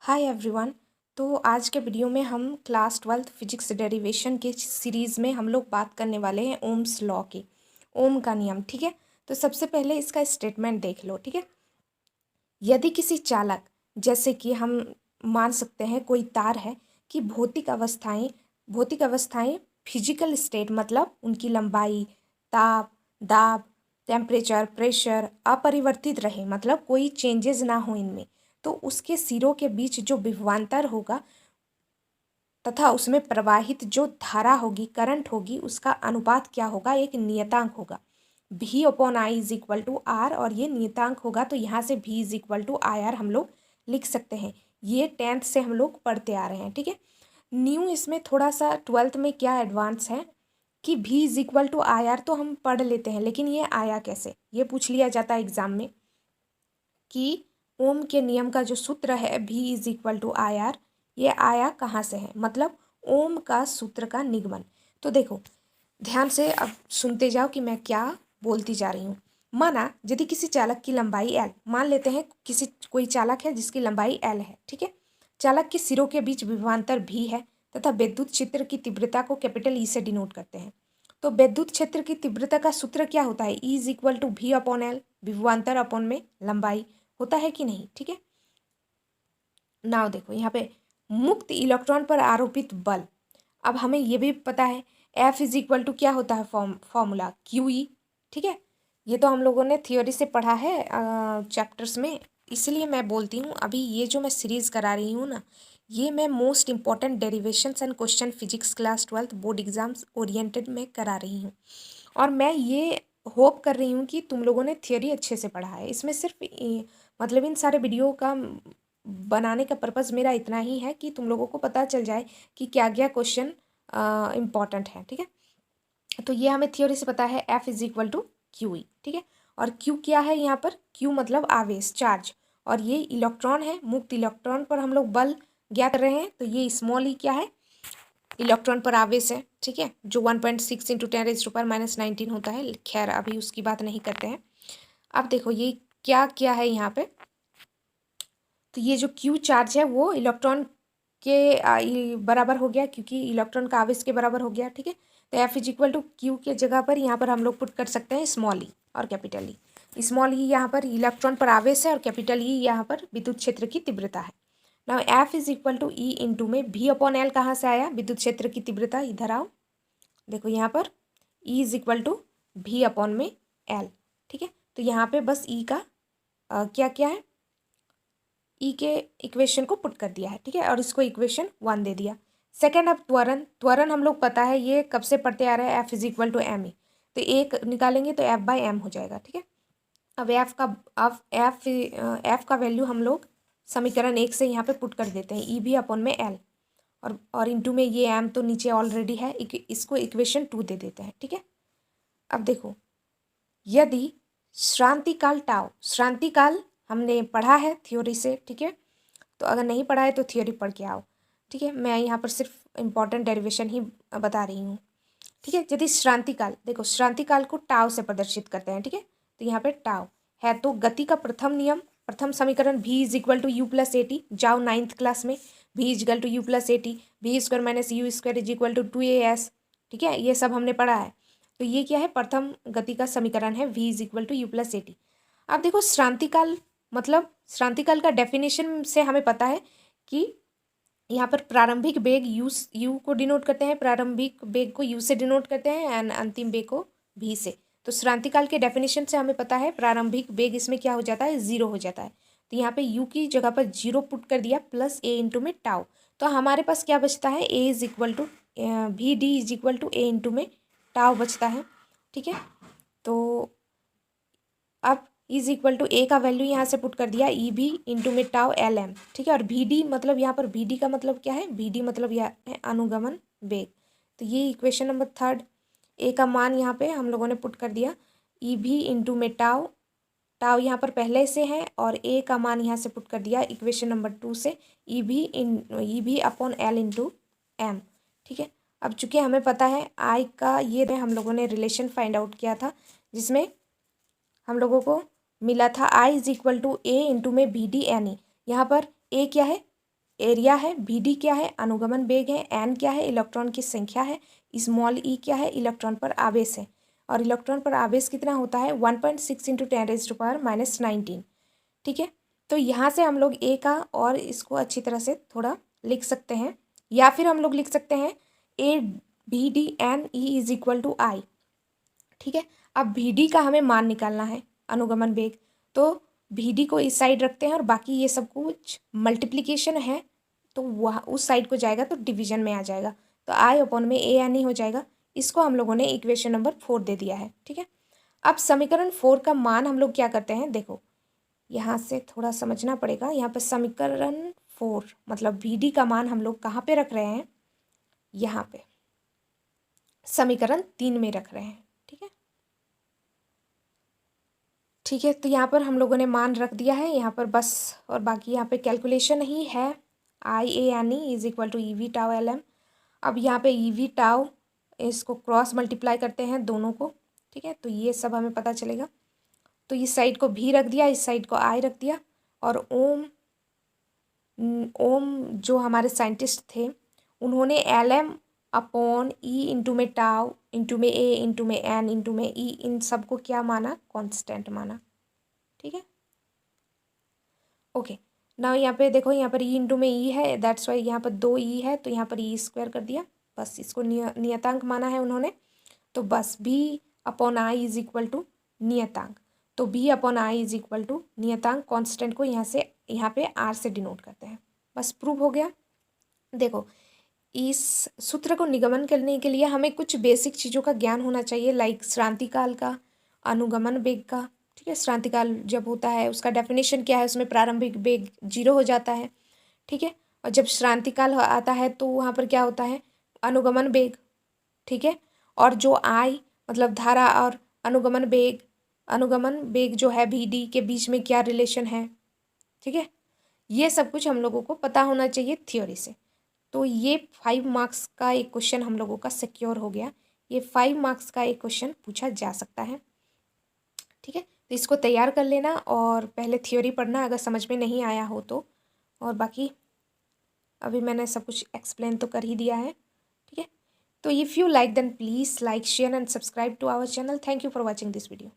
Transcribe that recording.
Hi everyone. तो आज के वीडियो में हम क्लास 12th फिजिक्स डेरिवेशन के सीरीज़ में हम लोग बात करने वाले हैं ओम्स लॉ की, ओम का नियम। ठीक है, तो सबसे पहले इसका स्टेटमेंट देख लो। ठीक है, यदि किसी चालक, जैसे कि हम मान सकते हैं कोई तार है, कि भौतिक अवस्थाएं फिजिकल स्टेट मतलब उनकी लंबाई, ताप, दाब, टेम्परेचर, प्रेशर अपरिवर्तित रहे, मतलब कोई चेंजेस ना हो इनमें, तो उसके सिरों के बीच जो विभवांतर होगा तथा उसमें प्रवाहित जो धारा होगी, करंट होगी, उसका अनुपात क्या होगा, एक नियतांक होगा। V upon I is equal to R, और ये नियतांक होगा तो यहाँ से V is equal to I R हम लोग लिख सकते हैं। ये 10th से हम लोग पढ़ते आ रहे हैं। ठीक है, न्यू इसमें थोड़ा सा 12th में क्या एडवांस है कि V is equal to I R तो हम पढ़ लेते हैं, लेकिन ये आया कैसे, ये पूछ लिया जाता है एग्जाम में कि ओम के नियम का जो सूत्र है V is equal to I R, ये आया कहाँ से है, मतलब ओम का सूत्र का निगमन। तो देखो ध्यान से अब सुनते जाओ कि मैं क्या बोलती जा रही हूँ। माना यदि किसी चालक की लंबाई L, मान लेते हैं कोई चालक है जिसकी लंबाई L है। ठीक है, चालक के सिरों के बीच विभवांतर V है तथा विद्युत क्षेत्र की तीव्रता को कैपिटल E से डिनोट करते हैं। तो विद्युत क्षेत्र की तीव्रता का सूत्र क्या होता है, E is equal to V upon L, विभवांतर अपॉन में लंबाई, होता है कि नहीं। ठीक है, नाउ देखो यहाँ पे मुक्त इलेक्ट्रॉन पर आरोपित बल। अब हमें ये भी पता है F इज इक्वल टू क्या होता है, फॉर्मूला QE। ठीक है, ये तो हम लोगों ने थियोरी से पढ़ा है चैप्टर्स में, इसलिए मैं बोलती हूँ अभी ये जो मैं सीरीज़ करा रही हूँ ना, ये मैं most important derivations and question physics class 12th board exams oriented में करा रही हूँ। और मैं ये होप कर रही हूँ कि तुम लोगों ने थियोरी अच्छे से पढ़ा है। इसमें सिर्फ मतलब इन सारे वीडियो का बनाने का पर्पज़ मेरा इतना ही है कि तुम लोगों को पता चल जाए कि क्या क्या क्वेश्चन इम्पॉर्टेंट है। ठीक है, तो ये हमें थ्योरी से पता है F is equal to QE। ठीक है, और Q क्या है यहाँ पर, Q मतलब आवेश, चार्ज, और ये इलेक्ट्रॉन है, मुक्त इलेक्ट्रॉन पर हम लोग बल ज्ञात कर रहे हैं, तो ये स्मॉल ई क्या है, इलेक्ट्रॉन पर आवेश है। ठीक है, जो 1.6 इंटू 10⁻⁹ होता है। खैर अभी उसकी बात नहीं करते हैं। अब देखो ये क्या क्या है यहाँ पे, तो ये जो Q चार्ज है वो इलेक्ट्रॉन के बराबर हो गया, क्योंकि इलेक्ट्रॉन का आवेश के बराबर हो गया। ठीक है, तो F is equal to Q के जगह पर यहाँ पर हम लोग पुट कर सकते हैं स्मॉल ई और कैपिटल ई। स्मॉल ई यहाँ पर इलेक्ट्रॉन पर आवेश है और कैपिटल ई यहाँ पर विद्युत क्षेत्र की तीव्रता है। Now F is equal to E into में V अपॉन एल कहाँ से आया, विद्युत क्षेत्र की तीव्रता, इधर आओ देखो यहाँ पर E is equal to V upon में L। ठीक है, तो यहाँ पे बस E का क्या क्या है, ई के इक्वेशन को पुट कर दिया है। ठीक है, और इसको इक्वेशन 1 दे दिया। सेकेंड, अब त्वरण, त्वरण हम लोग पता है ये कब से पढ़ते आ रहे हैं, F is equal to M E, तो एक निकालेंगे तो F बाई एम हो जाएगा। ठीक है, अब F का वैल्यू हम लोग समीकरण 1 से यहाँ पे पुट कर देते हैं, ई भी अपॉन में एल, और इंटू में ये एम तो नीचे ऑलरेडी है, इसको इक्वेशन 2 दे देते हैं। ठीक है, अब देखो यदि श्रांतिकाल टाउ, श्रांतिकाल हमने पढ़ा है थ्योरी से। ठीक है, तो अगर नहीं पढ़ा है तो थ्योरी पढ़ के आओ। ठीक है, मैं यहाँ पर सिर्फ इम्पॉर्टेंट डेरिवेशन ही बता रही हूँ। ठीक है, यदि श्रांतिकाल, देखो श्रांतिकाल को टाव से प्रदर्शित करते हैं। ठीक है, तो यहाँ पे टाव है, तो गति का प्रथम नियम, प्रथम समीकरण V is equal to U plus A T, जाओ 9th क्लास में, V is equal to U plus A T, V square minus U square is equal to 2AS। ठीक है, ये सब हमने पढ़ा है। तो ये क्या है, प्रथम गति का समीकरण है, V is equal to U plus A T. अब देखो श्रांतिकाल, मतलब श्रांतिकाल का डेफिनेशन से हमें पता है कि यहाँ पर प्रारंभिक वेग यू को डिनोट करते हैं, प्रारंभिक वेग को यू से डिनोट करते हैं, एंड अंतिम वेग को भी से। तो श्रांतिकाल के डेफिनेशन से हमें पता है प्रारंभिक वेग इसमें क्या हो जाता है, 0 हो जाता है। तो यहाँ पे यू की जगह पर 0 पुट कर दिया, प्लस ए इंटू में टाउ, तो हमारे पास क्या बचता है, A is equal to V D is equal to A into में टाउ बचता है। ठीक है, तो अब इज इक्वल टू ए का वैल्यू यहाँ से पुट कर दिया, ई बी इंटू में टाउ एल एम। ठीक है, और वी डी मतलब यहाँ पर वी डी का मतलब क्या है, वी डी मतलब यह है अनुगमन वेग। तो ये इक्वेशन नंबर 3, ए का मान यहाँ पे हम लोगों ने पुट कर दिया, ई भी इंटू में टाउ, टाउ यहाँ पर पहले से है, और ए का मान यहाँ से पुट कर दिया इक्वेशन नंबर 2 से, ई भी अपॉन एल इंटू एम। ठीक है, अब चूंकि हमें पता है आई का, ये हम लोगों ने रिलेशन फाइंड आउट किया था, जिसमें हम लोगों को मिला था I is equal to A into में बी डी एन ई। यहाँ पर ए क्या है, एरिया है, BD क्या है, अनुगमन वेग है, n क्या है, इलेक्ट्रॉन की संख्या है, स्मॉल e क्या है, इलेक्ट्रॉन पर आवेश है। और इलेक्ट्रॉन पर आवेश कितना होता है 1.6 × 10⁻⁻19। ठीक है, तो यहाँ से हम लोग ए का और इसको अच्छी तरह से थोड़ा लिख सकते हैं, या फिर हम लोग लिख सकते हैं ABD NE = I। ठीक है, अब VD का हमें मान निकालना है, अनुगमन वेग, तो VD को इस साइड रखते हैं और बाकी ये सब कुछ मल्टीप्लिकेशन है तो वह उस साइड को जाएगा तो डिवीजन में आ जाएगा, तो I/ANE हो जाएगा। इसको हम लोगों ने इक्वेशन नंबर 4 दे दिया है। ठीक है, अब समीकरण 4 का मान हम लोग क्या करते हैं, देखो यहाँ से थोड़ा समझना पड़ेगा। यहाँ पर समीकरण 4 मतलब VD का मान हम लोग कहाँ पे रख रहे हैं, यहाँ पे समीकरण 3 में रख रहे हैं। ठीक है, ठीक है, तो यहाँ पर हम लोगों ने मान रख दिया है यहाँ पर बस, और बाकी यहाँ पे कैलकुलेशन ही है। I/ANE = EV/τ/LM। अब यहाँ पे EV/τ इसको क्रॉस मल्टीप्लाई करते हैं दोनों को। ठीक है, तो ये सब हमें पता चलेगा। तो इस साइड को V रख दिया, इस साइड को I रख दिया, और ओम जो हमारे साइंटिस्ट थे उन्होंने LM/E × τ × A × N × E इन सब को क्या माना, कांस्टेंट माना। ठीक है, ओके। नाउ यहाँ पे देखो, यहाँ पर E × E है, दैट्स वाई यहाँ पर 2 E है, तो यहाँ पर E² कर दिया, बस इसको नियतांक माना है उन्होंने, तो बस B/I = नियतांक, तो B/I = नियतांक कांस्टेंट को यहाँ पे R से डिनोट करते हैं। बस प्रूव हो गया। देखो, इस सूत्र को निगमन करने के लिए हमें कुछ बेसिक चीज़ों का ज्ञान होना चाहिए, लाइक श्रांतिकाल का, अनुगमन वेग का। ठीक है, श्रांतिकाल जब होता है उसका डेफिनेशन क्या है, उसमें प्रारंभिक वेग 0 हो जाता है। ठीक है, और जब श्रांतिकाल आता है तो वहाँ पर क्या होता है, अनुगमन वेग। ठीक है, और जो I मतलब धारा और अनुगमन वेग जो है VD के बीच में क्या रिलेशन है। ठीक है, ये सब कुछ हम लोगों को पता होना चाहिए थ्योरी से। तो ये 5 मार्क्स का एक क्वेश्चन हम लोगों का सिक्योर हो गया। ये 5 मार्क्स का एक क्वेश्चन पूछा जा सकता है। ठीक है, तो इसको तैयार कर लेना और पहले थ्योरी पढ़ना अगर समझ में नहीं आया हो तो, और बाकी अभी मैंने सब कुछ एक्सप्लेन तो कर ही दिया है। ठीक है, तो if you like then please like, share and subscribe to our channel. Thank you for watching this video.